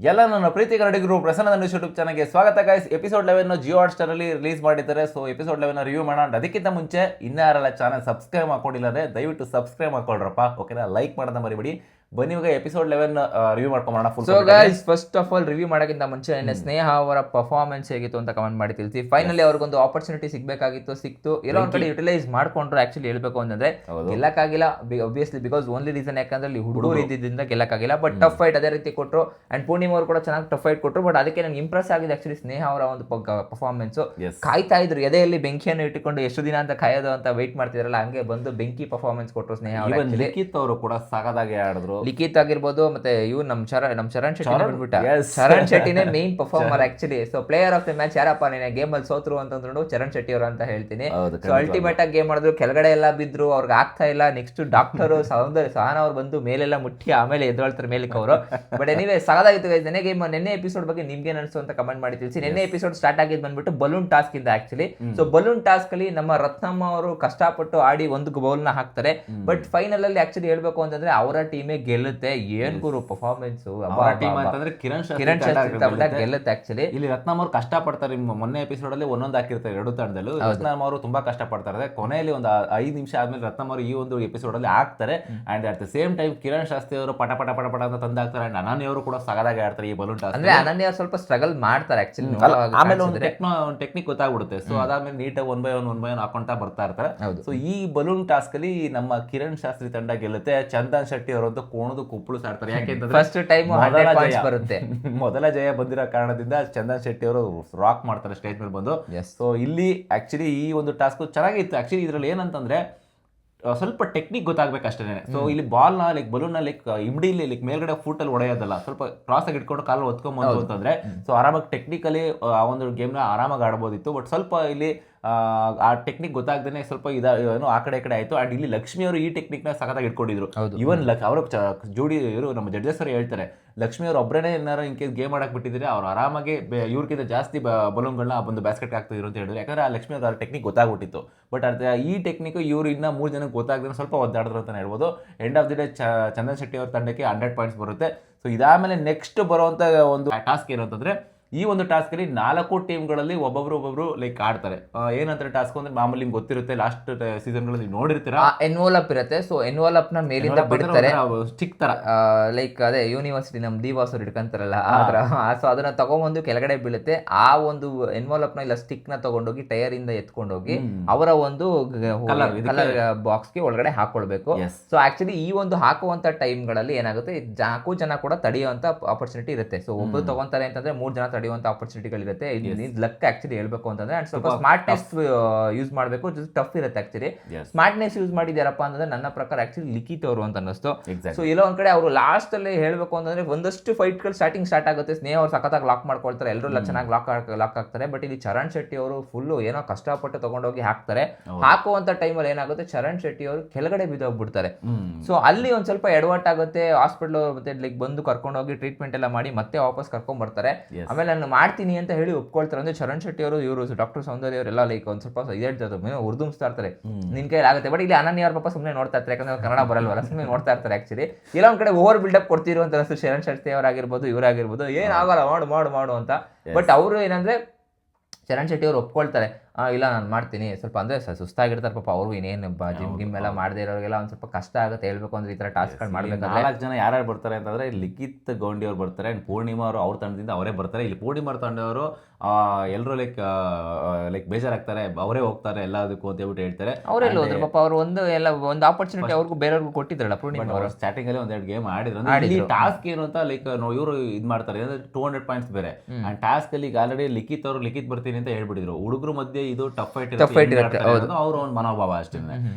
ಎಲ್ಲ ನನ್ನ ಪ್ರೀತಿ ಕನ್ನಡಿಗರು ಪ್ರಸನ್ನ ನ್ಯೂಸ್ ಯೂಟ್ಯೂಬ್ ಚಾನಲ್ಗೆ ಸ್ವಾಗತ guys. Episode 11 Jio hot star ಅಲ್ಲಿ ರಿಲೀಸ್ ಮಾಡಿದ್ದಾರೆ. ಸೊ ಎಪಿಸೋಡ್ 11 ರಿವ್ಯೂ ಮಾಡೋಣ. ಅದಕ್ಕಿಂತ ಮುಂಚೆ ಇನ್ನಾರಲ್ಲ ಚಾನಲ್ ಸಬ್ಸ್ಕ್ರೈಬ್ ಮಾಡ್ಕೊಂಡಿಲ್ಲದೆ ದಯವಿಟ್ಟು ಸಬ್ಸ್ಕ್ರೈಬ್ ಮಾಡ್ಕೊಳ್ರಪ್ಪ. ಓಕೆನಾ, ಲೈಕ್ ಮಾಡೋದನ್ನ ಮರಿಬೇಡಿ. ಬನ್ನಿ ಇವಾಗ ಎಪಿಸೋಡ್ 11 ರಿವ್ಯೂ ಮಾಡ್ಕೊಂಬೋಣ. So guys, first of all review ಮಾಡೋಕ್ಕಿಂತ ಮುಂಚೆ ನಿನ್ನೆ ಸ್ನೇಹ ಅವರ ಪರ್ಫಾರ್ಮೆನ್ಸ್ ಹೇಗಿತ್ತು ಅಂತ ಕಮೆಂಟ್ ಮಾಡಿ ತಿಳಿಸಿ. ಫೈನಲಿ ಅವ್ರಿಗೊಂದು ಆಪರ್ಚುನಿಟಿ ಸಿಗ್ಬೇಕಾಗಿತ್ತು, ಸಿಕ್ತು. ಎಲ್ಲೋ ಒಂದ್ ಕಡೆ ಯುಟಿಲೈಸ್ ಮಾಡ್ಕೊಂಡ್ರು. ಆಕ್ಚುಲಿ ಹೇಳ್ಬೇಕು ಅಂತಂದ್ರೆ ಗೆಲ್ಲಕ್ಕಾಗಿಲ್ಲ ಒಬ್ವಿಯಸ್ಲಿ, ಬಿಕಾಸ್ ಓನ್ಲಿ ರೀಸನ್ ಯಾಕಂದ್ರೆ ಇಲ್ಲಿ ಹುಡುಗರು ಇದ್ದಿದ್ದರಿಂದ ಗೆಲ್ಲಕ್ಕಾಗಿಲ್ಲ. ಬಟ್ ಟಫ್ ಫೈಟ್ ಅದೇ ರೀತಿ ಕೊಟ್ಟರು. ಅಂಡ್ ಪೂರ್ಣಿಮಾ ಅವರು ಕೂಡ ಚೆನ್ನಾಗಿ ಟಫ್ ಫೈಟ್ ಕೊಟ್ಟರು. ಬಟ್ ಅದಕ್ಕೆ ನಂಗೆ ಇಂಪ್ರೆಸ್ ಆಗಿದೆ ಆಕ್ಚುಲಿ ಸ್ನೇಹ ಅವರ ಒಂದು ಪರ್ಫಾರ್ಮೆನ್ಸ್. ಕಾಯ್ತಾ ಇದ್ರು, ಎದೆಯಲ್ಲಿ ಬೆಂಕಿಯನ್ನು ಇಟ್ಟುಕೊಂಡು ಎಷ್ಟು ದಿನ ಅಂತ ಕಾಯೋದು ಅಂತ ವೆಯ್ಟ್ ಮಾಡ್ತಿದ್ರಲ್ಲ, ಹಂಗೆ ಬಂದು ಬೆಂಕಿ ಪರ್ಫಾರ್ಮೆನ್ಸ್ ಕೊಟ್ಟರು ಸ್ನೇಹ ಅವರು. ಲಿಖಿತ್ ಅವರು ಕೂಡ ಸಾಕಾಗಿ ಆಡಿದ್ರು. ಲಿಖಿತ್ ಆಗಿರ್ಬೋದು, ಮತ್ತೆ ಇವ್ರು ನಮ್ ಶರಣ್ ಶೆಟ್ಟಿ ಬಂದ್ಬಿಟ್ಟ. ಶರಣ್ ಶೆಟ್ಟಿನೇ main performer actually. So player of the match ಯಾರಪ್ಪ ನೀನೆ ಗೇಮ್ ಅಲ್ಲಿ ಸೋತ್ರು ಅಂತಂದ್ರು ಶರಣ್ ಶೆಟ್ಟಿ ಅವರು ಅಂತ ಹೇಳ್ತೀನಿ. ಸೊ ಅಲ್ಟಿಮೇಟ್ ಆಗಿ ಗೇಮ್ ಮಾಡಿದ್ರು, ಕೆಳಗಡೆ ಎಲ್ಲ ಬಿದ್ರು, ಅವ್ರಿಗೆ ಆಗ್ತಾ ಇಲ್ಲ. ನೆಕ್ಸ್ಟ್ ಡಾಕ್ಟರ್ ಸಹನ ಅವ್ರು ಬಂದು ಮೇಲೆಲ್ಲ ಮುಟ್ಟಿ ಆಮೇಲೆ ಎದ್ದೇಳ್ತಾರೆ ಮೇಲಕ್ಕೆ ಅವರು. ಬಟ್ ಎನಿವೇ ಸಾಕಾಗಿತ್ತು ಗೈಸ್. ನೆನ್ನೆ ಎಪಿಸೋಡ್ ಬಗ್ಗೆ ನಿಮ್ಗೆ ಅನಿಸ್ತು ಅಂತ ಕಮೆಂಟ್ ಮಾಡಿ ತಿಳಿಸಿ. ನೆನ್ನೆ ಎಪಿಸೋಡ್ ಸ್ಟಾರ್ಟ್ ಆಗಿದ್ದು ಬಂದ್ಬಿಟ್ಟು ಬಲೂನ್ ಟಾಸ್ಕ್ ಇಂದ ಆಕ್ಚುಲಿ. ಸೊ ಬಲೂನ್ ಟಾಸ್ಕ್ ಅಲ್ಲಿ ನಮ್ಮ ರತ್ನಮ್ಮ ಅವರು ಕಷ್ಟಪಟ್ಟು ಆಡಿ ಒಂದು ಬೌಲ್ ನ ಹಾಕ್ತಾರೆ. ಬಟ್ ಫೈನಲ್ ಅಲ್ಲಿ ಆಕ್ಚುಲಿ ಹೇಳ್ಬೇಕು ಅಂತಂದ್ರೆ ಅವರ ಟೀಮೇ ಗೆಲ್ಲುತ್ತೆ. ಏನ್ ಗುರು ಪರ್ಫಾರ್ಮೆನ್ಸ್ ಅಂತಂದ್ರೆ ಕಿರಣ್ ಗೆಲ್ಲುತ್ತೆ ಆಕ್ಚುಲಿ. ಇಲ್ಲಿ ರತ್ನಮ್ ಅವರು ಕಷ್ಟ ಪಡ್ತಾರೆ. ಮೊನ್ನೆ ಎಪಿಸೋಡ್ ಅಲ್ಲಿ ಒಂದೊಂದು ಹಾಕಿರ್ತಾರೆ ಎರಡು ತಂಡದಲ್ಲೂ. ರತ್ನಮ್ ಅವರು ತುಂಬಾ ಕಷ್ಟ ಪಡ್ತಾರೆ. ಕೊನೆಯಲ್ಲಿ ಒಂದು 5 ನಿಮಿಷ ಆದ್ಮೇಲೆ ರತ್ನಮ್ ಅವರು ಈ ಒಂದು ಎಪಿಸೋಡ್ ಅಲ್ಲಿ ಹಾಕ್ತಾರೆ. And at the same time Kiran Shastri ಅವರು ಪಟ ಪಟ ಪಟ ಪಟ ಅಂತ ತಂದು ಹಾಕ್ತಾರೆ. ಅಂಡ್ ಅನನ್ಯ ಅವರು ಕೂಡ ಸಗದಾಗಿ ಆಡ್ತಾರೆ ಈ ಬಲೂನ್ ಟಾಸ್ಕ್. ಅಂದ್ರೆ ಅನನ್ಯ ಸ್ವಲ್ಪ ಸ್ಟ್ರಗಲ್ ಮಾಡ್ತಾರೆ ಆಕ್ಚುಲಿ. ಆಮೇಲೆ ಒಂದು ಟೆಕ್ನಿಕ್ ಗೊತ್ತಾಗ್ಬಿಡುತ್ತೆ. ಸೊ ಅದಾದ್ಮೇಲೆ ನೀಟಾಗಿ ಒನ್ ಬೈ ಒನ್ ಹಾಕೊಂತಾ ಬರ್ತಾ ಇರ್ತಾರೆ. ಸೊ ಈ ಬಲೂನ್ ಟಾಸ್ಕ್ ಅಲ್ಲಿ ನಮ್ಮ ಕಿರಣ್ ಶಾಸ್ತ್ರಿ ತಂಡ ಗೆಲ್ಲುತ್ತೆ. ಚಂದನ್ ಶೆಟ್ಟಿ ಅವರಂತೂ ಕೋಣದು ಕುಪ್ಪಳು ಸಾಡ್ತಾರೆ. ಯಾಕೆಂತಂದ್ರೆ ಫಸ್ಟ್ ಟೈಮ್ ಬರುತ್ತೆ. ಮೊದಲ ಜಯ ಬಂದಿರೋ ಕಾರಣದಿಂದ ಚಂದನ್ ಶೆಟ್ಟಿ ಅವರು ರಾಕ್ ಮಾಡ್ತಾರೆ ಸ್ಟೇಜ್ ಮೇಲೆ ಬಂದು. ಸೊ ಇಲ್ಲಿ ಆಕ್ಚುಲಿ ಈ ಒಂದು ಟಾಸ್ಕ್ ಚೆನ್ನಾಗಿತ್ತು. ಆಕ್ಚುಲಿ ಇದ್ರಲ್ಲಿ ಏನಂತಂದ್ರೆ ಸ್ವಲ್ಪ ಟೆಕ್ನಿಕ್ ಗೊತ್ತಾಗ್ಬೇಕು ಅಷ್ಟೇ. ಸೊ ಇಲ್ಲಿ ಬಾಲ್ ನ ಲೈಕ್ ಬಲೂನ್ ನ ಲೈಕ್ ಇಮ್ಡಿಲಿ ಲೈಕ್ ಮೇಲ್ಗಡೆ ಫುಟ್ ಅಲ್ಲಿ ಹೊಡೆಯೋದಲ್ಲ, ಸ್ವಲ್ಪ ಕ್ರಾಸ್ ಆಗಿ ಇಟ್ಕೊಂಡು ಕಾಲು ಹೊತ್ಕೊಂಡ್ಬಂತು ಅಂತಂದ್ರೆ ಸೊ ಆರಾಮಾಗಿ ಟೆಕ್ನಿಕಲಿ ಆ ಒಂದು ಗೇಮ್ ನ ಆರಾಮಾಗಿ ಆಡ್ಬೋದಿತ್ತು. ಬಟ್ ಸ್ವಲ್ಪ ಇಲ್ಲಿ ಆ ಟೆಕ್ನಿಕ್ ಗೊತ್ತಾಗ್ದೇನೆ ಸ್ವಲ್ಪ ಏನು ಆ ಕಡೆ ಆಯ್ತು. ಅಂಡ್ ಇಲ್ಲಿ ಲಕ್ಷ್ಮಿ ಅವರು ಈ ಟೆಕ್ನಿಕ್ ನ ಸಖತ್ತಾಗಿ ಇಟ್ಕೊಂಡಿದ್ರು. ಇವನ್ ಅವರು ಜೋಡಿ ಇವರು ನಮ್ಮ ಜಡ್ಜಸ್ ಅವರು ಹೇಳ್ತಾರೆ, ಲಕ್ಷ್ಮಿ ಅವರು ಒಬ್ಬರೇ ಏನಾರು ಇನ್ ಕೇಸ್ ಗೇಮ್ ಆಡಕ್ ಬಿಟ್ಟಿದ್ರೆ ಅವ್ರು ಆರಾಮಾಗಿ ಇವ್ರಿಗಿಂತ ಜಾಸ್ತಿ ಬಲೂನ್ಗಳನ್ನ ಬಂದು ಬ್ಯಾಸ್ಕೆಟ್ ಹಾಕ್ತಿದ್ರು ಅಂತ ಹೇಳಿದ್ರು. ಯಾಕಂದ್ರೆ ಆ ಲಕ್ಷ್ಮಿ ಅವ್ರ ಟೆಕ್ನಿಕ್ ಗೊತ್ತಾಗ್ಬಿಟ್ಟಿತ್ತು. ಬಟ್ ಈ ಟೆಕ್ನಿಕ್ ಇವರು ಇನ್ನ 3 ಜನಕ್ಕೆ ಗೊತ್ತಾಗ್ದೇ ಸ್ವಲ್ಪ ಒದ್ದಾಡಿದ್ರು ಅಂತ ಹೇಳ್ಬೋದು. End of the day Chandan Shetty ಅವ್ರ ತಂಡಕ್ಕೆ 100 ಪಾಯಿಂಟ್ಸ್ ಬರುತ್ತೆ. ಸೊ ಇದಾದ್ಮೇಲೆ ನೆಕ್ಸ್ಟ್ ಬರುವಂತ ಒಂದು ಟಾಸ್ಕ್ ಏನು ಅಂತಂದ್ರೆ, ಈ ಒಂದು ಟಾಸ್ಕ್ ಅಲ್ಲಿ 4 ಟೀಮ್ಗಳಲ್ಲಿ ಒಬ್ಬೊಬ್ರು ಲೈಕ್ ಆಡ್ತಾರೆ. ಏನಂತಾರೆ ಟಾಸ್ಕ್ ಅಂದ್ರೆ ಮಾಮೂಲಿ ನಿಮ್ಗೆ ಗೊತ್ತಿರುತ್ತೆ, ಲಾಸ್ಟ್ ಸೀಸನ್ ಗಳಲ್ಲಿ ನೋಡಿರ್ತೀರಾ, ಎನ್ವಲಪ್ ಇರುತ್ತೆ. ಸೊ ಎನ್ವಲಪ್ ನ ಮೇಲಿಂದ ಬಿಡ್ತಾರೆ, ಸ್ಟಿಕ್ ತರ ಲೈಕ್ ಅದೇ ಯೂನಿವರ್ಸಿಟಿ ನಮ್ ದಿವಾಸ್ ಅವ್ರು ಇಟ್ಕೊಂತಾರಲ್ಲ ಆ ತರ. ಸೊ ಅದನ್ನ ತಗೊಂಡ್ಬಂದು ಕೆಳಗಡೆ ಬೀಳುತ್ತೆ. ಆ ಒಂದು ಎನ್ವಲಪ್ ನ ಇಲ್ಲ ಸ್ಟಿಕ್ ನ ತಗೊಂಡೋಗಿ ಟೈರ್ ಇಂದ ಎತ್ಕೊಂಡೋಗಿ ಅವರ ಒಂದು ಕಲರ್ ಬಾಕ್ಸ್ ಗೆ ಒಳಗಡೆ ಹಾಕೊಳ್ಬೇಕು. ಸೊ ಆಕ್ಚುಲಿ ಈ ಒಂದು ಹಾಕುವಂತ ಟೈಮ್ ಗಳಲ್ಲಿ ಏನಾಗುತ್ತೆ, 4 ಜನ ಕೂಡ ತಡೆಯುವಂತ ಆಪರ್ಚುನಿಟಿ ಇರುತ್ತೆ. ಸೊ ಒಬ್ರು ತಗೊಂತಾರೆ ಅಂತಂದ್ರೆ 3 ಜನ ತಡೆಯುವಂತ ಆಪರ್ಚುನಿಟಿಗಳಿರುತ್ತೆ. ಲಕ್ ಆಕ್ಚುಲಿ ಹೇಳ್ಬೇಕು ಅಂತಂದ್ರೆ ಸ್ವಲ್ಪ ಸ್ಮಾರ್ಟ್ನೆಸ್ ಯೂಸ್ ಮಾಡಬೇಕು. ಟಫ್ ಇರುತ್ತೆ ಆಕ್ಚುಲಿ. ಸ್ಮಾರ್ಟ್ನೆಸ್ ಯೂಸ್ ಮಾಡಿದ್ಯಾರಪ್ಪ ಅಂತಂದ್ರೆ ನನ್ನ ಪ್ರಕಾರ ಆಕ್ಚುಲಿ ಲಿಖಿತ್ ಅವರು ಅಂತ ಅನ್ನಿಸ್ತು. ಸೊ ಎಲ್ಲೋ ಒಂದ್ ಕಡೆ ಅವರು ಲಾಸ್ಟ್ ಅಲ್ಲಿ ಹೇಳ್ಬೇಕು ಅಂತಂದ್ರೆ ಒಂದಷ್ಟು ಫೈಟ್ ಗಳು ಸ್ಟಾರ್ಟ್ ಆಗುತ್ತೆ. ಸ್ನೇಹ ಅವರು ಸಖತ್ತಾಗಿ ಲಾಕ್ ಮಾಡ್ಕೊಳ್ತಾರೆ, ಎಲ್ಲರೂ ಚೆನ್ನಾಗಿ ಲಾಕ್ ಆಗ್ತಾರೆ. ಬಟ್ ಇಲ್ಲಿ ಚರಣ್ ಶೆಟ್ಟಿ ಅವರು ಫುಲ್ ಏನೋ ಕಷ್ಟಪಟ್ಟು ತಗೊಂಡೋಗಿ ಹಾಕ್ತಾರೆ. ಹಾಕುವಂತ ಟೈಮಲ್ಲಿ ಏನಾಗುತ್ತೆ, ಚರಣ್ ಶೆಟ್ಟಿ ಅವರು ಕೆಳಗಡೆ ಬಿದ್ದೋಗ್ಬಿಡ್ತಾರೆ. ಸೊ ಅಲ್ಲಿ ಒಂದ್ ಸ್ವಲ್ಪ ಎಡವಟ್ ಆಗುತ್ತೆ. ಹಾಸ್ಪಿಟಲ್ ಮತ್ತೆ ಲೈಕ್ ಬಂದು ಕರ್ಕೊಂಡೋಗಿ ಟ್ರೀಟ್ಮೆಂಟ್ ಎಲ್ಲ ಮಾಡಿ ಮತ್ತೆ ವಾಪಸ್ ಕರ್ಕೊಂಡ್ ಬರ್ತಾರೆ. ಆಮೇಲೆ ನಾನು ಮಾಡ್ತೀನಿ ಅಂತ ಹೇಳಿ ಒಪ್ಕೊಳ್ತಾರೆ. ಅಂದ್ರೆ ಚರಣ್ ಶೆಟ್ಟಿ ಅವರು ಇವರು ಡಾಕ್ಟರ್ ಸೌಂದರ್ಯ ಅವರೆಲ್ಲ ಲೈಕ್ ಒಂದ್ ಸ್ವಲ್ಪ ಉರ್ದುಂಸ್ತಾ ಇರ್ತಾರೆ, ನಿನ್ ಕೈ ಆಗುತ್ತೆ. ಬಟ್ ಇಲ್ಲಿ ಅನನ್ಯ ಅವ್ರ ಪಾಪ ಸುಮ್ಮನೆ ನೋಡ್ತಾ ಇರ್ತಾರೆ, ಯಾಕಂದ್ರೆ ಕನ್ನಡ ಬರಲ್ವಲ್ಲ, ಸುಮ್ಮನೆ ನೋಡ್ತಾ ಇರ್ತಾರೆ. ಆಕ್ಚುಲಿ ಎಲ್ಲ ಒಂದ್ ಕಡೆ ಓವರ್ ಬಿಲ್ಡಪ್ ಕೊಡ್ತಿರೋ ಅಂತ ಅನಿಸ್ತು ಚರಣ್ ಶೆಟ್ಟಿ ಅವರಾಗಿರ್ಬೋದು, ಇವರಾಗಿರ್ಬೋದು. ಏನಾಗಲ್ಲ ಮಾಡು ಅಂತ. ಬಟ್ ಅವರು ಏನಂದ್ರೆ ಚರಣ್ ಶೆಟ್ಟಿ ಅವರು ಒಪ್ಕೊಳ್ತಾರೆ, ಇಲ್ಲ ನಾನು ಮಾಡ್ತೀನಿ. ಸ್ವಲ್ಪ ಅಂದ್ರೆ ಸುಸ್ತಾಗಿರ್ತಾರೆ ಪಾಪ ಅವರು. ಇನ್ನೇನು ಜಿಮ್ ಎಲ್ಲ ಮಾಡದೇ ಇರೋರಿಗೆಲ್ಲ ಒಂದ್ ಸ್ವಲ್ಪ ಕಷ್ಟ ಆಗುತ್ತೆ ಹೇಳ್ಬೇಕು ಅಂದ್ರೆ ಈ ತರ ಟಾಸ್ಕ್ಗಳು ಮಾಡ್ಬೇಕಾದ್ರೆ. 4 ಜನ ಯಾರ್ಯಾರು ಬರ್ತಾರೆ ಅಂತಂದ್ರೆ ಲಿಖಿತ್ ಗೌಂಡಿ ಅವ್ರು ಬರ್ತಾರೆ. ಅಂಡ್ ಪೂರ್ಣಿಮಾ ಅವರು ಅವ್ರ ತಂಡದಿಂದ ಅವರೇ ಬರ್ತಾರೆ. ಇಲ್ಲಿ ಪೂರ್ಣಿಮಾ ತಂಡವರು ಎಲ್ಲರೂ ಲೈಕ್ ಬೇಜಾರಾಗ್ತಾರೆ, ಅವರೇ ಹೋಗ್ತಾರೆ ಎಲ್ಲದಕ್ಕೂ ಅಂತ ಹೇಳ್ಬಿಟ್ಟು ಹೇಳ್ತಾರೆ. ಅವರೆಲ್ಲ ಹೋದ್ರು ಪಾಪ. ಅವರು ಒಂದು ಆಪರ್ಚುನಿಟಿ ಅವ್ರಿಗೂ ಬೇರೆಯವ್ರಿಗೂ ಕೊಟ್ಟಿದ್ರಲ್ಲ ಪೂರ್ಣಿಮಾ ಅವರು. ಸ್ಟಾರ್ಟಿಂಗ್ ಅಲ್ಲಿ 1-2 ಗೇಮ್ ಆಡಿದ್ರು. ಟಾಸ್ಕ್ ಏನು ಅಂತ ಲೈಕ್ ಇವರು ಇದ್ ಮಾಡ್ತಾರೆ, 200 ಪಾಯಿಂಟ್ಸ್ ಬೇರೆ. ಅಂಡ್ ಟಾಸ್ಕ್ ಅಲ್ಲಿ ಈಗ ಆಲ್ರೆಡಿ ಲಿಖಿತ್ ಬರ್ತೀನಿ ಅಂತ ಹೇಳ್ಬಿಟ್ಟಿದ್ರು. ಹುಡುಗರು ಮಧ್ಯೆ ಇದು ಟಫ್ ಫೈಟ್ ಇರುತ್ತೆ, ಅವ್ರ ಒಂದು ಮನೋಭಾವ ಅಷ್ಟೇ.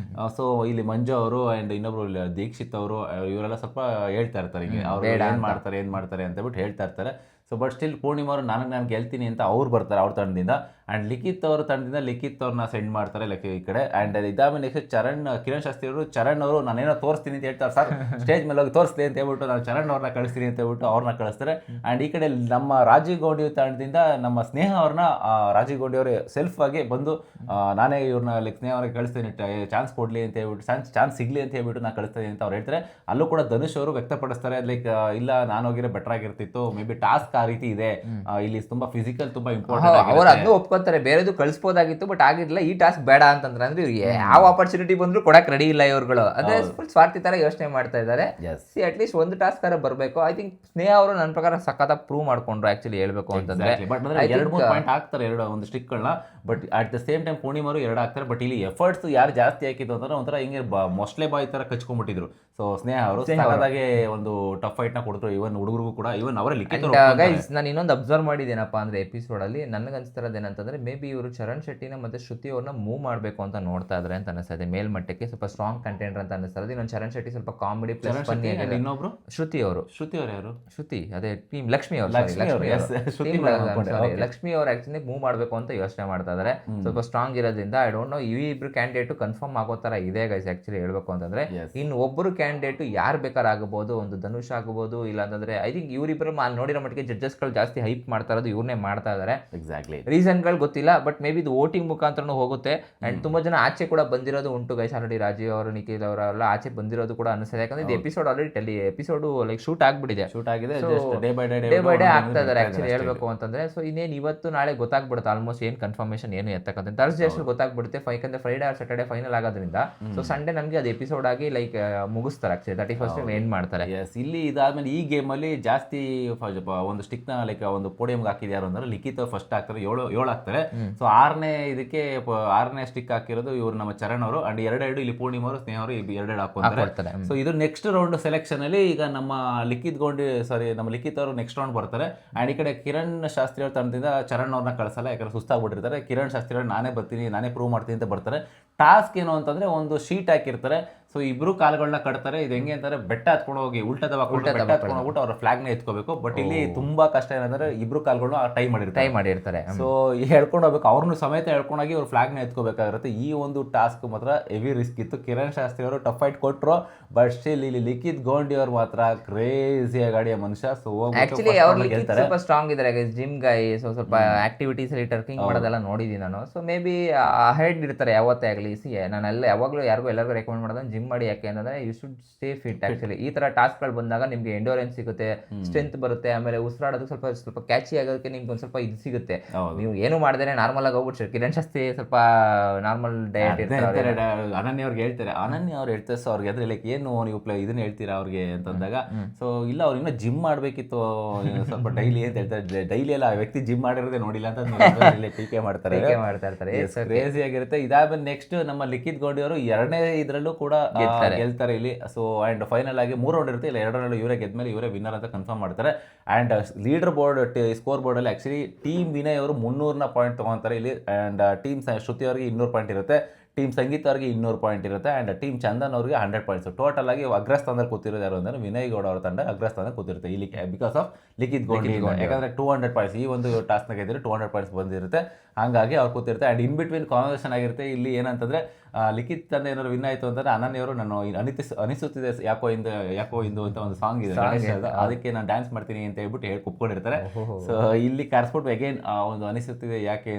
ಸೊ ಇಲ್ಲಿ ಮಂಜು ಅವರು ಅಂಡ್ ಇನ್ನೊಬ್ರು ದೀಕ್ಷಿತ್ ಅವರು ಇವರೆಲ್ಲ ಸ್ವಲ್ಪ ಹೇಳ್ತಾ ಇರ್ತಾರೆ, ಹಿಂಗೆ ಅವ್ರು ಏನ್ ಮಾಡ್ತಾರೆ ಅಂತ ಹೇಳ್ಬಿಟ್ಟು ಹೇಳ್ತಾ ಇರ್ತಾರೆ. ಸೊ ಬಟ್ ಸ್ಟಿಲ್ ಪೂರ್ಣಿಮಾ ಅವರು ನಾನು ಗೆಲ್ತೀನಿ ಅಂತ ಅವ್ರು ಬರ್ತಾರೆ ಅವ್ರ ತಂಡದಿಂದ. ಆ್ಯಂಡ್ ಲಿಖಿತ್ ಅವ್ರ ತಂಡದಿಂದ ಲಿಖಿತ್ ಅವ್ರನ್ನ ಸೆಂಡ್ ಮಾಡ್ತಾರೆ ಲೈಕ್ ಈ ಕಡೆ. ಆ್ಯಂಡ್ ಇದಾದ್ಮೇಲೆ ನೆಕ್ಸ್ಟ್ ಕಿರಣ್ ಶಾಸ್ತ್ರಿ ಅವರು ಚರಣ್ ಅವರು ನಾನೇನೋ ತೋರಿಸ್ತೀನಿ ಅಂತ ಹೇಳ್ತಾರೆ, ಸರ್ ಸ್ಟೇಜ್ ಮೇಲೆ ಹೋಗಿ ತೋರಿಸ್ಲಿ ಅಂತ ಹೇಳ್ಬಿಟ್ಟು ನಾನು ಚರಣ್ ಅವ್ರನ್ನ ಕಳಿಸ್ತೀನಿ ಅಂತ ಹೇಳ್ಬಿಟ್ಟು ಅವ್ರನ್ನ ಕಳಿಸ್ತಾರೆ. ಆ್ಯಂಡ್ ಈ ಕಡೆ ನಮ್ಮ ರಾಜೀವ್ ಗೌಂಡಿ ತಂಡದಿಂದ ನಮ್ಮ ಸ್ನೇಹ ಅವ್ರನ್ನ ರಾಜೀವ್ ಗೌಂಡಿ ಅವರು ಸೆಲ್ಫ್ ಆಗಿ ಬಂದು ನಾನೇ ಇವ್ರನ್ನ ಲೈಕ್ ಸ್ನೇಹ ಅವ್ರಿಗೆ ಕಳಿಸ್ತೀನಿ, ಚಾನ್ಸ್ ಕೊಡಲಿ ಅಂತ ಹೇಳ್ಬಿಟ್ಟು ಚಾನ್ಸ್ ಸಿಗಲಿ ಅಂತ ಹೇಳ್ಬಿಟ್ಟು ನಾನು ಕಳಿಸ್ತೀನಿ ಅಂತ ಅವ್ರು ಹೇಳ್ತಾರೆ. ಅಲ್ಲೂ ಕೂಡ ಧನುಷ್ ಅವರು ವ್ಯಕ್ತಪಡಿಸ್ತಾರೆ ಲೈಕ್ ಇಲ್ಲ ನಾನು ಹೋಗಿರೋ ಬೆಟರ್ ಆಗಿರ್ತಿತ್ತು, ಮೇ ಬಿ ಟಾಸ್ಕ್ ಆ ರೀತಿ ಇದೆ, ಇಲ್ಲಿ ತುಂಬಾ ಫಿಸಿಕಲ್ ತುಂಬಾ ಇಂಪಾರ್ಟೆಂಟ್. ಅವ್ರು ಅದನ್ನು ಒಪ್ಕೋತಾರೆ, ಬೇರೆದು ಕಳಿಸ್ಬೋದಾಗಿತ್ತು ಬಟ್ ಆಗಿರ್ಲಿಲ್ಲ, ಈ ಟಾಸ್ಕ್ ಬೇಡ ಅಂತಂದ್ರೆ ಅಂದ್ರೆ ಇವ್ರಿಗೆ ಯಾವ ಆಪರ್ಚುನಿಟಿ ಬಂದ್ರು ಕೊಡಕ್ ರೆಡಿ ಇಲ್ಲ ಇವ್ರುಗಳು. ಅದೇ ಫುಲ್ ಸ್ವಾರ್ಥಿ ತರ ಯೋಚನೆ ಮಾಡ್ತಾ ಇದ್ದಾರೆ. ಅಟ್ ಲೀಸ್ಟ್ ಒಂದು ಟಾಸ್ಕ್ ತರ ಬರಬೇಕು. ಐ ಥಿಂಕ್ ಸ್ನೇಹ ಅವರು ನನ್ನ ಪ್ರಕಾರ ಸಖತ್ ಪ್ರೂವ್ ಮಾಡ್ಕೊಂಡ್ರು ಆಕ್ಚುಲಿ ಹೇಳ್ಬೇಕು ಅಂತಂದ್ರೆ. ಬಟ್ 2-3 ಪಾಯಿಂಟ್ ಹಾಕ್ತಾರೆ ಒಂದು ಸ್ಟಿಕ್ಗಳನ್ನ, but at the same time ಪೂರ್ಣಿಮಾರು 2 ಹಾಕ್ತಾರೆ. ಬಟ್ ಇಲ್ಲಿ ಎಫರ್ಟ್ಸ್ ಯಾರು ಜಾಸ್ತಿ ಹಾಕಿದ್ದು ಅಂತಂದ್ರೆ ಒಂಥರ ಹಿಂಗೆ ಮೊಸ್ಲೆ ಬಾಯ್ ತರ ಕಚ್ಕೊಂಡ್ಬಿಟ್ಟಿದ್ರು. ಸೊ ಸ್ನೇಹ ಅವರು ಸಖತ್ತಾಗಿ ಒಂದು ಟಫ್ ಫೈಟ್ ನ ಕೊಡ್ತಾರೆ ಇವನ್ ಹುಡುಗರಿಗೂ ಕೂಡ, ಇವನ್ ಅವರೇ ಲಿಖಿತ್. ನಾನು ಇನ್ನೊಂದು ಅಬ್ಸರ್ವ್ ಮಾಡಿದ್ದೇನಪ್ಪ ಅಂದ್ರೆ ಎಪಿಸೋಡ್ ಅಲ್ಲಿ ನನಗೆ ಅನ್ಸ್ತಿರೋದು ಏನಂತಂದ್ರೆ ಮೇ ಬಿ ಇವರು ಚರಣ್ ಶೆಟ್ಟಿನ ಮತ್ತೆ ಶ್ರುತಿ ಅವ್ರನ್ನ ಮೂವ್ ಮಾಡಬೇಕು ಅಂತ ನೋಡ್ತಾ ಇದ್ರೆ ಅಂತ ಅನಿಸ್ತದೆ. ಮೇಲ್ಮಟ್ಟಕ್ಕೆ ಸ್ವಲ್ಪ ಸ್ಟ್ರಾಂಗ್ ಕಂಟೆಂಟರ್ ಅಂತ ಅನಿಸ್ತದೆ. ಇನ್ನೊಂದು ಚರಣ್ ಶೆಟ್ಟಿ ಸ್ವಲ್ಪ ಕಾಮಿಡಿ ಪ್ಲಸ್ ಫನ್ನಿ. ಇನ್ನೊಬ್ರು ಶ್ರುತಿ ಅವರು ಯಾರು? ಶ್ರುತಿ ಅದೇ ಟೀಮ್ ಲಕ್ಷ್ಮಿ ಅವರು ಲಕ್ಷ್ಮಿ ಅವರು ಆಕ್ಚುಲಿ ಮೂವ್ ಮಾಡಬೇಕು ಅಂತ ಯೋಚನೆ ಮಾಡ್ತಾ ಇದಾರೆ. ಸ್ವಲ್ಪ ಸ್ಟ್ರಾಂಗ್ ಇರೋದ್ರಿಂದ ಐ ಡೋಂಟ್ ನೋ ಈ ಇಬ್ರು ಕ್ಯಾಂಡಿಡೇಟ್ ಕನ್ಫರ್ಮ್ ಆಗೋ ತರ ಇದೆ ಗೈಸ್ ಆಕ್ಚುಲಿ ಹೇಳ್ಬೇಕು ಅಂತಂದ್ರೆ. ಇನ್ನು ಒಬ್ಬರು ಕ್ಯಾಂಡಿಡೇಟ್ ಯಾರು ಬೇಕಾದ್ರೆ ಆಗಬಹುದು, ಒಂದು ಧನುಷ್ ಆಗಬಹುದು, ಇಲ್ಲ ಅಂತಂದ್ರೆ ಐ ಥಿಂಕ್ ಇವರಿಬ್ಬರು ನೋಡಿರೋ ಮಟ್ಟಿಗೆ ಜಡ್ಜಸ್ ಗಳು ಜಾಸ್ತಿ ಹೈಪ್ ಮಾಡ್ತಾ ಇರೋದು ಇವ್ರನ್ನೇ ಮಾಡ್ತಾ ಇದಾರೆ. ಎಕ್ಸಾಕ್ಟ್ಲಿ ರೀಸನ್ ಗಳು ಗೊತ್ತಿಲ್ಲ, ಬಟ್ ಮೇ ಬಿ ಇದು ವೋಟಿಂಗ್ ಮುಖಾಂತರನೂ ಹೋಗುತ್ತೆ. ಅಂಡ್ ತುಂಬಾ ಜನ ಆಚೆ ಕೂಡ ಬಂದಿರೋದು ಉಂಟು ಗೈಸ್. ಆಲ್ರೆಡಿ ರಾಜೀವ್ ಅವರು ನಿಖಿಲ್ ಅವರೆಲ್ಲ ಆಚೆ ಬಂದಿರೋದು ಕೂಡ ಅನಿಸ್ತದೆ. ಯಾಕಂದ್ರೆ ಇದು episode already episode like shoot ಆಗಿದೆ, ಡೇ ಬೈ ಡೇ ಆಗ್ತಾ ಇದಾರೆ ಆಕ್ಚುಲಿ ಹೇಳ್ಬೇಕು ಅಂತಂದ್ರೆ. ಸೊ ಇನ್ನೇನು ಇವತ್ತು ನಾಳೆ ಗೊತ್ತಾಗ್ಬಿಡುತ್ತೆ ಆಲ್ಮೋಸ್ಟ್ ಏನ್ ಕನ್ಫರ್ಮೇಶನ್ ಏನು ಎತ್ತಕ್ಕಂತ. ಥರ್ಸ್ಡೇ ಅಷ್ಟು ಗೊತ್ತಾಗ್ಬಿಡುತ್ತೆ, ಯಾಕಂದ್ರೆ ಫ್ರೈಡೇ ಆರ್ ಸ್ಯಾಟರ್ಡೇ ಫೈನಲ್ ಆಗೋದ್ರಿಂದ. ಸೊ ಸಂಡೇ ನಮಗೆ ಅದು ಎಪಿಸೋಡ್ ಆಗಿ ಲೈಕ್ ಮುಗಿಸ್ತಾರೆ ಆಕ್ಚುಲಿ 31st ಎಂಡ್ ಮಾಡ್ತಾರೆ. ಇಲ್ಲಿ ಇದಾದ್ಮೇಲೆ ಈ ಗೇಮ್ ಅಲ್ಲಿ ಜಾಸ್ತಿ ಒಂದು ಸ್ಟಿಕ್ ನ ಲೈಕ್ ಒಂದು ಪೋಡಿಯಂ ಹಾಕಿದ ಯಾರು ಅಂದ್ರೆ ಲಿಖಿತ್ ಫಸ್ಟ್ ಹಾಕ್ತಾರೆ, 7 ಹಾಕ್ತಾರೆ. ಸೊ 6ನೇ ಸ್ಟಿಕ್ ಹಾಕಿರೋದು ಇವ್ರು ನಮ್ಮ ಚರಣ್ ಅವರು. ಅಂಡ್ 2 ಇಲ್ಲಿ ಪೂರ್ಣಿಮಾ ಅವರು ಸ್ನೇಹ ಅವರು 2 ಹಾಕ್ತಾರೆ. ಸೊ ಇದು ನೆಕ್ಸ್ಟ್ ರೌಂಡ್ ಸೆಲೆಕ್ಷನ್ ಅಲ್ಲಿ ಈಗ ನಮ್ಮ ನಮ್ಮ ಲಿಖಿತ್ ಅವರು ನೆಕ್ಸ್ಟ್ ರೌಂಡ್ ಬರ್ತಾರೆ. ಅಂಡ್ ಈ ಕಡೆ ಕಿರಣ್ ಶಾಸ್ತ್ರಿ ಅವ್ರ ತಂಡದಿಂದ ಚರಣ್ ಅವ್ರನ್ನ ಕಳಿಸಲ್ಲ, ಯಾಕಂದ್ರೆ ಸುಸ್ತಾಗ್ಬಿಟ್ಟಿರ್ತಾರೆ. ಕಿರಣ್ ಶಾಸ್ತ್ರಿ ಅವ್ರು ನಾನೇ ಬರ್ತೀನಿ, ನಾನೇ ಪ್ರೂವ್ ಮಾಡ್ತೀನಿ ಅಂತ ಬರ್ತಾರೆ. ಟಾಸ್ಕ್ ಏನು ಅಂತಂದ್ರೆ ಒಂದು ಶೀಟ್ ಹಾಕಿರ್ತಾರೆ. ಸೊ ಇಬ್ರು ಕಾಲುಗಳನ್ನ ಕಟ್ತಾರೆ. ಇದು ಹೆಂಗೆ ಅಂತಾರೆ, ಬೆಟ್ಟ ಹತ್ಕೊಂಡು ಹೋಗಿ ಉಲ್ಟದ ಹತ್ಕೊಂಡು ಹೋಗ್ಬಿಟ್ಟು ಅವ್ರ ಫ್ಲಾಗ್ ನ ಎತ್ಕೋಬೇಕು. ಬಟ್ ಇಲ್ಲಿ ತುಂಬಾ ಕಷ್ಟ ಏನಂದ್ರೆ ಇಬ್ರು ಕಾಲ್ಗಳನ್ನ ಟೈ ಮಾಡಿರ್ತಾರೆ. ಸೊ ಹೇಳ್ಕೊಂಡು ಹೋಗ್ಬೇಕು, ಅವ್ರನ್ನ ಸಮೇತ ಹೇಳ್ಕೊಂಡೋಗಿ ಅವ್ರ ಫ್ಲಾಗ್ ನ ಎತ್ಕೋಬೇಕಾಗಿರುತ್ತೆ. ಈ ಒಂದು ಟಾಸ್ಕ್ ಮಾತ್ರ ಹೆವಿ ರಿಸ್ಕ್ ಇತ್ತು. ಕಿರಣ್ ಶಾಸ್ತ್ರಿ ಅವರು ಟಫ್ ಫೈಟ್ ಕೊಟ್ರು, ಬಟ್ ಸ್ಟಿಲ್ ಇಲ್ಲಿ ಲಿಖಿತ್ ಗೋಂಡಿ ಅವ್ರು ಮಾತ್ರ ಕ್ರೇಜಿ ಗಾಡಿಯ ಮನುಷ್ಯ. ಸೊ ಸ್ವಲ್ಪ ಸ್ಟ್ರಾಂಗ್ ಇದಾರೆ, ಜಿಮ್ ಗಾಯ್. ಸೊ ಸ್ವಲ್ಪ ಆಕ್ಟಿವಿಟೀಸ್ ಅಲ್ಲಿ ಟರ್ಕಿಂಗ್ ಮಾಡೋದೆಲ್ಲ ನೋಡಿದೀನಿ ನಾನು. ಸೊ ಮೇ ಬಿ ಹೆಡ್ ಇರ್ತಾರೆ ಯಾವತ್ತೇ ಆಗಲಿ. ನಾನೆಲ್ಲ ಯಾವಾಗಲೂ ಎಲ್ಲರಿಗೂ ರೆಕಮೆಂಡ್ ಮಾಡೋದು ಜಿಮ್ ಮಾಡಿ. ಯಾಕೆ ಅಂತಂದ್ರೆ you should stay fit. Actually ಈ ತರ ಟಾಸ್ಕ್ ಗಳು ಬಂದಾಗ ನಿಮ್ಗೆ ಎಂಡೋರೆನ್ಸ್ ಸಿಗುತ್ತೆ, ಸ್ಟ್ರೆಂತ್ ಬರುತ್ತೆ, ಆಮೇಲೆ ಉಸಿರಾಡೋದು ಸ್ವಲ್ಪ ಕ್ಯಾಚಿ ಆಗೋದಕ್ಕೆ ನಿಮ್ಗೆ ಒಂದ್ ಸ್ವಲ್ಪ ಇದು ಸಿಗುತ್ತೆ. ನೀವು ಏನು ಮಾಡಿದ್ರೆ ನಾರ್ಮಲ್ ಆಗಿ ಹೋಗ್ಬಿಟ್ಟು ಕಿರಣ್ ಶಾಸ್ತ್ರಿ ಸ್ವಲ್ಪ ನಾರ್ಮಲ್ ಡಯಟ್ ಇರ್ತಾರೆ. ಅನನ್ಯ ಅವ್ರಿಗೆ ಹೇಳ್ತಾರೆ, ಸೊ ಅವ್ರಿಗೆ ಅದ್ರ ಲೈಕ್ ಏನು ನೀವು ಇದನ್ನ ಹೇಳ್ತೀರಾ ಅವ್ರಿಗೆ ಅಂತಂದಾಗ, ಸೊ ಇಲ್ಲ ಅವ್ರು ಇನ್ನೂ ಜಿಮ್ ಮಾಡ್ಬೇಕಿತ್ತು ಸ್ವಲ್ಪ ಡೈಲಿ ಅಂತ ಹೇಳ್ತಾರೆ. ಡೈಲಿ ಎಲ್ಲ ಆ ವ್ಯಕ್ತಿ ಜಿಮ್ ಮಾಡಿರೋದೇ ನೋಡಿಲ್ಲ ಅಂತ ಟೀಕೆ ಮಾಡ್ತಾ ಇರ್ತಾರೆ. ಕ್ರೇಜಿ ಆಗಿರುತ್ತೆ. ಇದಾದ್ಮೇಲೆ ನೆಕ್ಸ್ಟ್ ನಮ್ಮ ಲಿಖಿತ್ ಗೌಂಡಿ ಅವರು 2ನೇ ಇದ್ರಲ್ಲೂ ಕೂಡ ಗೆಲ್ತಾರೆ ಇಲ್ಲಿ. ಸೊ ಅಂಡ್ ಫೈನಲ್ ಆಗಿ 3 ರೌಂಡ್ ಇರುತ್ತೆ, ಇಲ್ಲ 2 ರೌಂಡ್ ಇವರೇ ಗೆದ್ಮೇಲೆ ಇವರೇ ವಿನ್ನರ್ ಅಂತ ಕನ್ಫರ್ಮ್ ಮಾಡ್ತಾರೆ. And leader board score board ಅಲ್ಲಿ ಆಕ್ಚುಲಿ ಟೀಮ್ ವಿನಯ್ ಅವರು 300 ಪಾಯಿಂಟ್ ತಗೊಂತಾರೆ ಇಲ್ಲಿ. ಅಂಡ್ ಟೀಮ್ ಶ್ರುತಿ ಅವರಿಗೆ 200 ಪಾಯಿಂಟ್ ಇರುತ್ತೆ, ಟೀಮ್ ಸಂಗೀತ ಅವ್ರಿಗೆ 200 ಪಾಯಿಂಟ್ ಇರುತ್ತೆ. ಅಂಡ್ ಟೀಮ್ ಚಂದನ್ ಅವ್ರಿಗೆ 100 ಪಾಯಿಂಟ್ಸ್. ಟೋಟಲ್ ಆಗಿ ಅಗ್ರಸ್ಥಾನದಲ್ಲಿ ಕೂತಿರೋದು ಯಾರು ಅಂದ್ರೆ ವಿನಯ್ ಗೌಡ ಅವರ ತಂಡ ಅಗ್ರಸ್ಥಾನದಲ್ಲಿ ಕೂತಿರುತ್ತೆ ಇಲ್ಲಿ, ಬಿಕಾಸ್ ಆಫ್ ಲಿಖಿತ್ ಗೌಂಡಿ. ಯಾಕಂದ್ರೆ 200 ಪಾಯಿಂಟ್ಸ್ ಈ ಒಂದು ಟಾಸ್ಕ್ ಗೆದ್ದರೆ 200 ಪಾಯಿಂಟ್ಸ್ ಬಂದಿರುತ್ತೆ, ಹಾಗಾಗಿ ಅವ್ರು ಕೂತಿರುತ್ತೆ. ಅಂಡ್ ಇನ್ ಬಿಟ್ವೀನ್ ಕಾನ್ವರ್ಸೇಷನ್ ಆಗಿರುತ್ತೆ. ಇಲ್ಲಿ ಏನಂತಂದ್ರೆ ಲಿಖಿತ್ ತಂದೆ ಏನಾದ್ರು ವಿನ್ ಆಯಿತು ಅಂತಂದ್ರೆ ಅನನ್ಯವರು ನಾನು ಅನಿಸುತ್ತಿದೆ ಯಾಕೋ ಇಂದು ಅಂತ ಒಂದು ಸಾಂಗ್ ಇದೆ, ಅದಕ್ಕೆ ನಾನು ಡ್ಯಾನ್ಸ್ ಮಾಡ್ತೀನಿ ಅಂತ ಹೇಳ್ಬಿಟ್ಟು ಕುಪ್ಕೊಂಡಿರ್ತಾರೆ. ಸೊ ಇಲ್ಲಿ ಕರೆಸ್ಬಿಟ್ಟು ಅಗೇನ್ ಒಂದು ಅನಿಸುತ್ತಿದೆ ಯಾಕೆ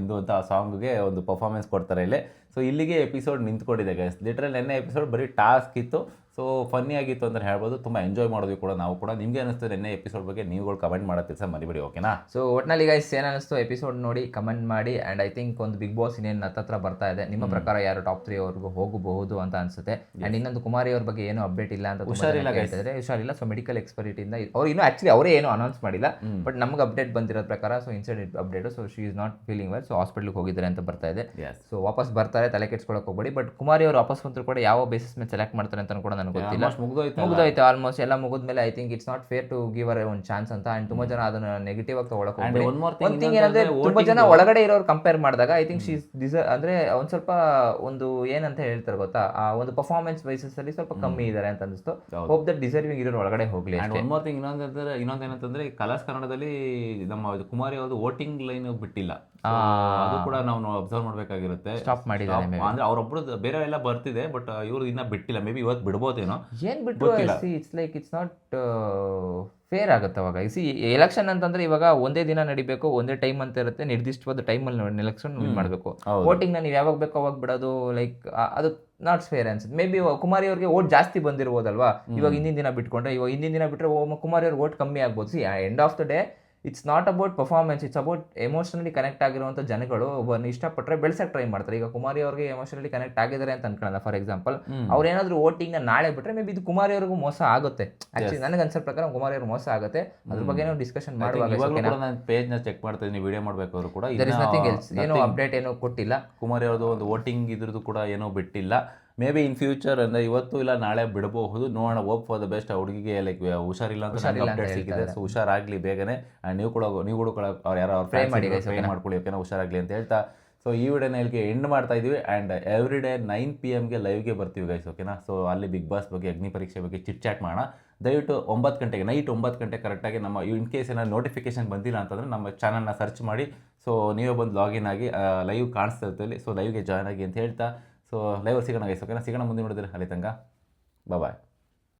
ಇಂದು ಅಂತ ಆ ಸಾಂಗ್ಗೆ ಒಂದು ಪರ್ಫಾರ್ಮೆನ್ಸ್ ಕೊಡ್ತಾರೆ ಇಲ್ಲಿ. ಸೊ ಇಲ್ಲಿಗೆ ಎಪಿಸೋಡ್ ನಿಂತ್ಕೊಂಡಿದೆ ಗೈಸ್. ಲಿಟ್ರಲ್ ನೆನ್ನೆ ಎಪಿಸೋಡ್ ಬರೀ ಟಾಸ್ಕ್ ಇತ್ತು. ಸೊ ಫನ್ನಿ ಆಗಿತ್ತು ಅಂತ ಹೇಳ್ಬೋದು, ತುಂಬ ಎಂಜಾಯ್ ಮಾಡಿದ್ವಿ ಕೂಡ ನಾವು ಕೂಡ. ನಿಮಗೆ ಅನಿಸ್ತು ನೆನ್ನೆ ಎಪಿಸೋಡ್ ಬಗ್ಗೆ ನೀವುಗಳು ಕಮೆಂಟ್ ಮಾಡೋ ಕೆಲಸ ಮರಿಬೇಡಿ, ಓಕೆನಾ? ಸೊ ಒಟ್ನಲ್ಲಿ ಗೈಸ್ ಏನು ಅನಿಸ್ತು ಎಪಿಸೋಡ್ ನೋಡಿ ಕಮೆಂಟ್ ಮಾಡಿ. ಆ್ಯಂಡ್ ಐ ಥಿಂಕ್ ಒಂದು ಬಿಗ್ ಬಾಸ್ ಇನ್ನೇನು ಹತ್ತತ್ರ ಬರ್ತಾ ಇದೆ. ನಿಮ್ಮ ಪ್ರಕಾರ ಯಾರು ಟಾಪ್ 3 ಅವ್ರಿಗೂ ಹೋಗಬಹುದು ಅಂತ ಅನ್ಸುತ್ತೆ. ಆ್ಯಂಡ್ ಇನ್ನೊಂದು ಕುಮಾರಿ ಅವ್ರ ಬಗ್ಗೆ ಏನು ಅಪ್ಡೇಟ್ ಇಲ್ಲ ಅಂತ ಹುಷಾರಿಲ್ಲ. ಸೊ ಮೆಡಿಕಲ್ ಎಕ್ಸ್ಪರ್ಟ್ ಇಂದ ಅವ್ರು ಇನ್ನೂ ಆಕ್ಚುಲಿ ಅವರೇ ಏನು ಅನೌನ್ಸ್ ಮಾಡಿಲ್ಲ, ಬಟ್ ನಮ್ಗೆ ಅಪ್ಡೇಟ್ ಬಂದಿರೋದ ಪ್ರಕಾರ so incident update. So she is not feeling well, so ಹಾಸ್ಪಿಟಲ್ಗೆ ಹೋಗಿದ್ದಾರೆ ಅಂತ ಬರ್ತಾ ಇದೆ. ಸೊ ವಾಪಸ್ ಬರ್ತಾರೆ, ತಲೆ ಕೆಡ್ಸ್ಕೊಳಕ್ಕೆ ಹೋಗಬೇಡಿ. ಬಟ್ ಕುಮಾರಿ ಅವರು ವಾಪಸ್ ಬಂದರೂ ಕೂಡ ಯಾವ ಬೇಸಿಸ್ ಮೇಲೆ ಸೆಲೆಕ್ಟ್ ಮಾಡ್ತಾರೆ ಅಂತ ಕೂಡ ನನಗೆ ಗೊತ್ತಿಲ್ಲ. ಮುಗ್ದೋಯ್ತು ಆಲ್ಮೋಸ್ಟ್ ಎಲ್ಲ ಮುಗಿದ್ಮೇಲೆ I think it's not fair to give ಅವರ್ ಒಂದು ಚಾನ್ಸ್ ಅಂತ. ಅಂಡ್ ತುಂಬಾ ಜನ ಅದನ್ನ ನೆಗೆಟಿವ್ ಆಗಿ ತಗೊಳಕ್ ಹೋಗ್ತಾರೆ. ಒಂದ್ ಥಿಂಗ್ ಏನಂದ್ರೆ ತುಂಬಾ ಜನ ಒಳಗಡೆ ಇರೋರು ಕಂಪೇರ್ ಮಾಡಿದಾಗ ಐ ಥಿಂಕ್ ಅಂದ್ರೆ ಒಂದ್ ಸ್ವಲ್ಪ ಒಂದು ಏನಂತ ಹೇಳ್ತಾರೆ ಗೊತ್ತಾ, ಆ ಒಂದು ಪರ್ಫಾರ್ಮೆನ್ಸ್ ಬೇಸಿಸ್ ಅಲ್ಲಿ ಸ್ವಲ್ಪ ಕಮ್ಮಿ ಇದಾರೆ ಅಂತ ಅನಿಸ್ತು. ಹೋಪ್ ದಟ್ ಡಿಸರ್ವಿಂಗ್ ಇರೋರು ಒಳಗಡೆ ಹೋಗ್ಲಿ. ಇನ್ನೊಂದೇನಂತಂದ್ರೆ ಕಲರ್ಸ್ ಕನ್ನಡದಲ್ಲಿ ನಮ್ಮ ಕುಮಾರಿ ಅವ್ರದ್ದು ವೋಟಿಂಗ್ ಲೈನ್ ಬಿಟ್ಟಿಲ್ಲ, ಅದು ಕೂಡ ನಾವು ಅಬ್ಸರ್ವ್ ಮಾಡ್ಬೇಕಾಗಿರುತ್ತೆ. ಸ್ಟಾಪ್ ಮಾಡಿದ್ದಾರೆ ಅಂದ್ರೆ ಅವ್ರೊಬ್ರು ಬೇರೆ ಎಲ್ಲ ಬರ್ತಿದೆ, ಬಟ್ ಇವ್ರು ಇನ್ನ ಬಿಟ್ಟಿಲ್ಲ. ಮೇ ಬಿ ಇವತ್ತು ಬಿಡ್ಬೋದೇನೋ, ಏನ್ ಬಿಟ್ಟು it's like it's not fair ಆಗುತ್ತೆ ಅವಾಗ. ಎಲೆಕ್ಷನ್ ಅಂತಂದ್ರೆ ಇವಾಗ ಒಂದೇ ದಿನ ನಡಿಬೇಕು, ಒಂದೇ ಟೈಮ್ ಅಂತ ಇರುತ್ತೆ, ನಿರ್ದಿಷ್ಟವಾದ ಟೈಮಲ್ಲಿ ಎಲೆಕ್ಷನ್ ಮಾಡಬೇಕು. ವೋಟಿಂಗ್ ನೀವು ಯಾವಾಗ ಬೇಕೋ ಅವಾಗ ಬಿಡೋದು ಲೈಕ್ ಅದು ನಾಟ್ ಫೇರ್ ಅನ್ಸುತ್ತೆ. ಮೇ ಬಿ ಕುಮಾರಿ ಅವ್ರಿಗೆ ವೋಟ್ ಜಾಸ್ತಿ ಬಂದಿರ್ಬೋದಲ್ವಾ, ಇವಾಗ ಹಿಂದಿನ ದಿನ ಬಿಟ್ಕೊಂಡ್ರೆ, ಇವಾಗ ಹಿಂದಿನ ದಿನ ಬಿಟ್ಟರೆ ಕುಮಾರಿ ಅವ್ರಿಗೆ ವೋಟ್ ಕಮ್ಮಿ ಆಗ್ಬೋದು. End of the day it's not about performance, it's about emotionally connect ಆಗಿರುವಂಥ ಜನಗಳು ಒಬ್ಬರನ್ನ ಇಷ್ಟಪಟ್ಟರೆ ಬೆಳೆಸಕ್ಕೆ ಟ್ರೈ ಮಾಡ್ತಾರೆ. ಈಗ ಕುಮಾರಿ ಅವ್ರಿಗೆ ಎಮೋಷನಲಿ ಕನೆಕ್ಟ್ ಆಗಿದ್ದಾರೆ ಅಂತ ಅನ್ಕೊಳ್ಳೋಣ ಫಾರ್ ಎಕ್ಸಾಂಪಲ್, ಅವ್ರು ಏನಾದರೂ ವೋಟಿಂಗ್ನ ನಾಳೆ ಬಿಟ್ಟರೆ ಮೇ ಬಿ ಇದು ಕುಮಾರಿ ಅವ್ರಿಗೂ ಮೋಸ ಆಗುತ್ತೆ. ಆಕ್ಚುಲಿ ನನಗೆ ಅನ್ಸೋ ಪ್ರಕಾರ ಕುಮಾರಿ ಅವ್ರಿಗೆ ಮೋಸ ಆಗುತ್ತೆ. ಅದ್ರ ಬಗ್ಗೆ ನಾವು ಡಿಸ್ಕಷನ್ ಮಾಡುವಾಗ ಪೇಜ್ನ ಚೆಕ್ ಮಾಡ್ತೀನಿ, ವಿಡಿಯೋ ಮಾಡಬೇಕಾದ್ರು ಕೂಡ ಏನೋ ಅಪ್ಡೇಟ್ ಏನೋ ಕೊಟ್ಟಿಲ್ಲ. ಕುಮಾರಿ ಅವ್ರದ್ದು ಒಂದು ವೋಟಿಂಗ್ ಇದ್ರದ್ದು ಕೂಡ ಏನೋ ಬಿಟ್ಟಿಲ್ಲ. ಮೇ ಬಿ ಇನ್ ಫ್ಯೂಚರ್ ಅಂದರೆ ಇವತ್ತು ಇಲ್ಲ ನಾಳೆ ಬಿಡಬಹುದು, ನೋಡೋಣ. Hope for the best. ಹುಡುಗಿಗೆ ಲೈಕ್ ಹುಷಾರಿಲ್ಲ ಅಂತ ಅಪ್ಡೇಟ್ ಸಿಕ್ಕಿದೆ, ಸೊ ಹುಷಾರಾಗಲಿ ಬೇಗನೆ. ಆ್ಯಂಡ್ ನೀವು ಕೂಡ ಅವ್ರು ಯಾರೋ ಅವ್ರು ಫ್ರೈ ಮಾಡ್ಕೊಳ್ಳಿ, ಓಕೆನಾ, ಹುಷಾರಾಗಲಿ ಅಂತ ಹೇಳ್ತಾ ಸೊ ಈ ವಿಡಿಯೋನ ಇಲ್ಲಿಗೆ ಎಂಡ್ ಮಾಡ್ತಾ ಇದೀವಿ. ಆ್ಯಂಡ್ ಎವ್ರಿ ಡೇ 9 PM ಲೈವ್ಗೆ ಬರ್ತೀವಿ ಗೈಸ್, ಓಕೆನಾ. ಸೊ ಅಲ್ಲಿ ಬಿಗ್ ಬಾಸ್ ಬಗ್ಗೆ, ಅಗ್ನಿ ಪರೀಕ್ಷೆ ಬಗ್ಗೆ ಚಿಟ್ ಚಾಟ್ ಮಾಡೋಣ. ದಯವಿಟ್ಟು 9 ಗಂಟೆಗೆ, ನೈಟ್ 9 ಗಂಟೆ ಕರೆಕ್ಟಾಗಿ ನಮ್ಮ ಇನ್ ಕೇಸ್ ಏನಾದ್ರು ನೋಟಿಫಿಕೇಶನ್ ಬಂದಿಲ್ಲ ಅಂತಂದರೆ ನಮ್ಮ ಚಾನಲ್ನ ಸರ್ಚ್ ಮಾಡಿ, ಸೊ ನೀವೇ ಬಂದು ಲಾಗಿನ್ ಆಗಿ ಲೈವ್ ಕಾಣಿಸ್ತಾ ಇರ್ತೀವಿ. ಸೊ ಲೈವ್ಗೆ ಜಾಯ್ನ್ ಆಗಿ ಅಂತ ಹೇಳ್ತಾ ಸೊ ಲೈವ್ ಸಿಗೋಣ ಗೈಸ್, ಓಕೆನಾ. ಸಿಗೋಣ ಮುಂದೆ ನೋಡಿದ್ರೆ ಅಲ್ಲಿ ತನಕ ಬಾಯ್.